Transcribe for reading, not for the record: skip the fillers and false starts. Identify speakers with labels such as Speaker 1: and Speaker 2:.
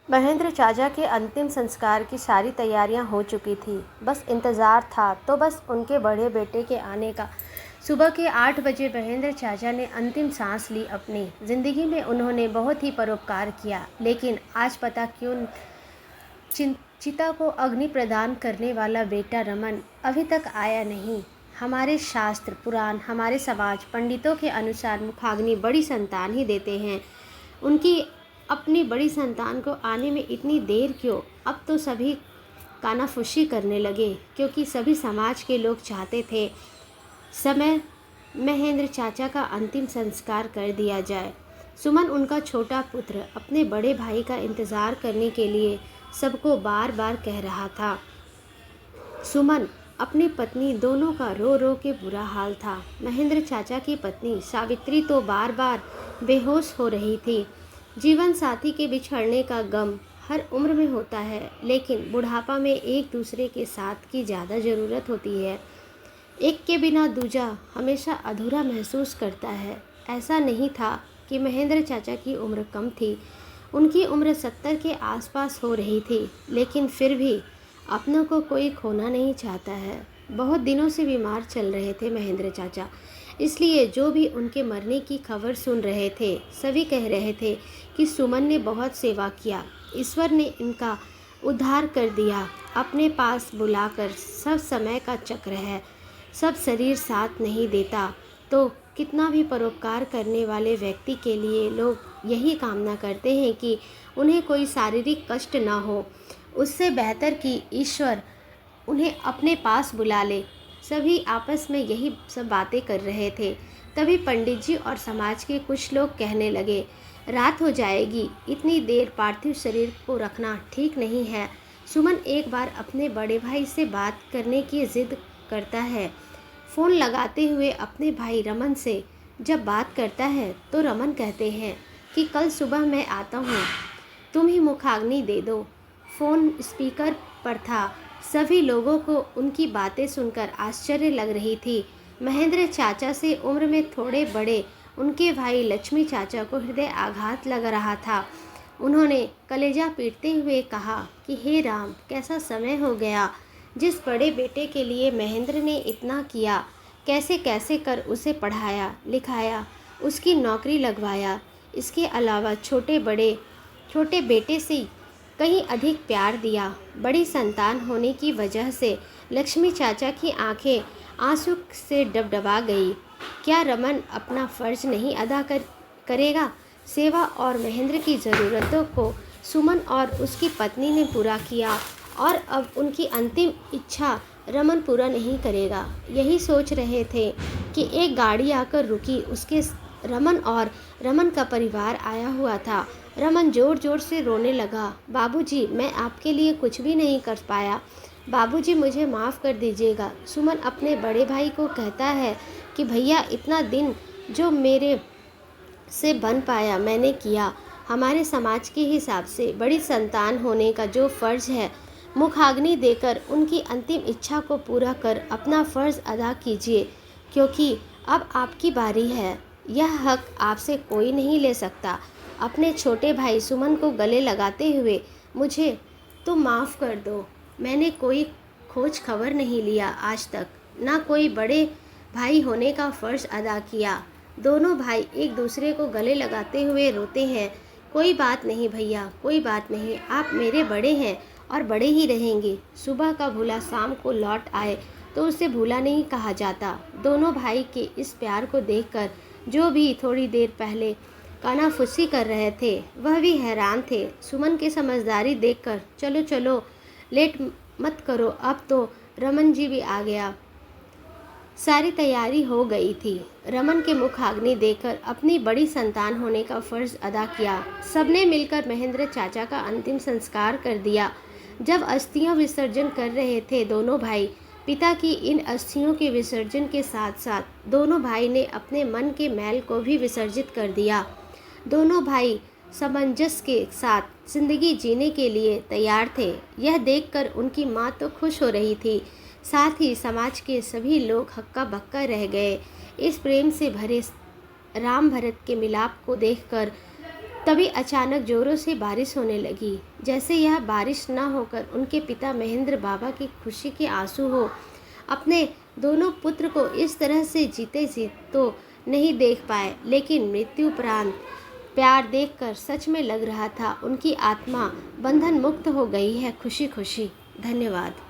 Speaker 1: महेंद्र चाचा के अंतिम संस्कार की सारी तैयारियां हो चुकी थी। बस इंतज़ार था तो बस उनके बड़े बेटे के आने का। सुबह के 8 बजे महेंद्र चाचा ने अंतिम सांस ली। अपनी ज़िंदगी में उन्होंने बहुत ही परोपकार किया, लेकिन आज पता क्यों चिता को अग्नि प्रदान करने वाला बेटा रमन अभी तक आया नहीं। हमारे शास्त्र पुराण, हमारे समाज पंडितों के अनुसार मुखाग्नि बड़ी संतान ही देते हैं। उनकी अपनी बड़ी संतान को आने में इतनी देर क्यों? अब तो सभी कानाफूसी करने लगे, क्योंकि सभी समाज के लोग चाहते थे समय महेंद्र चाचा का अंतिम संस्कार कर दिया जाए। सुमन, उनका छोटा पुत्र, अपने बड़े भाई का इंतज़ार करने के लिए सबको बार बार कह रहा था। सुमन, अपनी पत्नी, दोनों का रो रो के बुरा हाल था। महेंद्र चाचा की पत्नी सावित्री तो बार बार बेहोश हो रही थी। जीवन साथी के बिछड़ने का गम हर उम्र में होता है, लेकिन बुढ़ापा में एक दूसरे के साथ की ज़्यादा ज़रूरत होती है। एक के बिना दूजा हमेशा अधूरा महसूस करता है। ऐसा नहीं था कि महेंद्र चाचा की उम्र कम थी। उनकी उम्र 70 के आसपास हो रही थी, लेकिन फिर भी अपनों को कोई खोना नहीं चाहता है। बहुत दिनों से बीमार चल रहे थे महेंद्र चाचा, इसलिए जो भी उनके मरने की खबर सुन रहे थे सभी कह रहे थे कि सुमन ने बहुत सेवा किया, ईश्वर ने इनका उद्धार कर दिया, अपने पास बुलाकर। सब समय का चक्र है, सब शरीर साथ नहीं देता, तो कितना भी परोपकार करने वाले व्यक्ति के लिए लोग यही कामना करते हैं कि उन्हें कोई शारीरिक कष्ट ना हो। उससे बेहतर कि ईश्वर उन्हें अपने पास बुला ले। सभी आपस में यही सब बातें कर रहे थे। तभी पंडित जी और समाज के कुछ लोग कहने लगे, रात हो जाएगी, इतनी देर पार्थिव शरीर को रखना ठीक नहीं है। सुमन एक बार अपने बड़े भाई से बात करने की जिद करता है। फ़ोन लगाते हुए अपने भाई रमन से जब बात करता है तो रमन कहते हैं कि कल सुबह मैं आता हूँ, तुम ही मुखाग्नि दे दो। फ़ोन स्पीकर पर था। सभी लोगों को उनकी बातें सुनकर आश्चर्य लग रही थी। महेंद्र चाचा से उम्र में थोड़े बड़े उनके भाई लक्ष्मी चाचा को हृदय आघात लग रहा था। उन्होंने कलेजा पीटते हुए कहा कि हे राम, कैसा समय हो गया। जिस बड़े बेटे के लिए महेंद्र ने इतना किया, कैसे कैसे कर उसे पढ़ाया लिखाया, उसकी नौकरी लगवाया। इसके अलावा छोटे बेटे से कहीं अधिक प्यार दिया। बड़ी संतान होने की वजह से लक्ष्मी चाचा की आंखें आंसू से डबडबा गई। क्या रमन अपना फ़र्ज नहीं अदा करेगा? सेवा और महेंद्र की ज़रूरतों को सुमन और उसकी पत्नी ने पूरा किया, और अब उनकी अंतिम इच्छा रमन पूरा नहीं करेगा। यही सोच रहे थे कि एक गाड़ी आकर रुकी। उसके रमन और रमन का परिवार आया हुआ था। रमन जोर जोर से रोने लगा। बाबूजी, मैं आपके लिए कुछ भी नहीं कर पाया। बाबूजी, मुझे माफ़ कर दीजिएगा। सुमन अपने बड़े भाई को कहता है कि भैया, इतना दिन जो मेरे से बन पाया मैंने किया। हमारे समाज के हिसाब से बड़ी संतान होने का जो फ़र्ज़ है, मुखाग्नि देकर उनकी अंतिम इच्छा को पूरा कर अपना फ़र्ज़ अदा कीजिए, क्योंकि अब आपकी बारी है। यह हक आपसे कोई नहीं ले सकता। अपने छोटे भाई सुमन को गले लगाते हुए, मुझे तो माफ़ कर दो। मैंने कोई खोज खबर नहीं लिया आज तक, ना कोई बड़े भाई होने का फ़र्ज़ अदा किया। दोनों भाई एक दूसरे को गले लगाते हुए रोते हैं। कोई बात नहीं भैया, कोई बात नहीं, आप मेरे बड़े हैं और बड़े ही रहेंगे। सुबह का भूला शाम को लौट आए तो उसे भूला नहीं कहा जाता। दोनों भाई के इस प्यार को देखकर जो भी थोड़ी देर पहले कानाफूसी कर रहे थे वह भी हैरान थे। सुमन की समझदारी देखकर, चलो चलो, लेट मत करो, अब तो रमन जी भी आ गया। सारी तैयारी हो गई थी। रमन के मुखाग्नि देकर अपनी बड़ी संतान होने का फ़र्ज़ अदा किया। सबने मिलकर महेंद्र चाचा का अंतिम संस्कार कर दिया। जब अस्थियां विसर्जन कर रहे थे दोनों भाई, पिता की इन अस्थियों के विसर्जन के साथ साथ दोनों भाई ने अपने मन के मैल को भी विसर्जित कर दिया। दोनों भाई सामंजस्य के साथ जिंदगी जीने के लिए तैयार थे। यह देखकर उनकी माँ तो खुश हो रही थी, साथ ही समाज के सभी लोग हक्का बक्का रह गए। इस प्रेम से भरे राम भरत के मिलाप को देखकर तभी अचानक जोरों से बारिश होने लगी, जैसे यह बारिश न होकर उनके पिता महेंद्र बाबा की खुशी के आंसू हो। अपने दोनों पुत्र को इस तरह से जीते जी तो नहीं देख पाए, लेकिन मृत्यु उपरांत प्यार देखकर सच में लग रहा था उनकी आत्मा बंधन मुक्त हो गई है खुशी खुशी। धन्यवाद।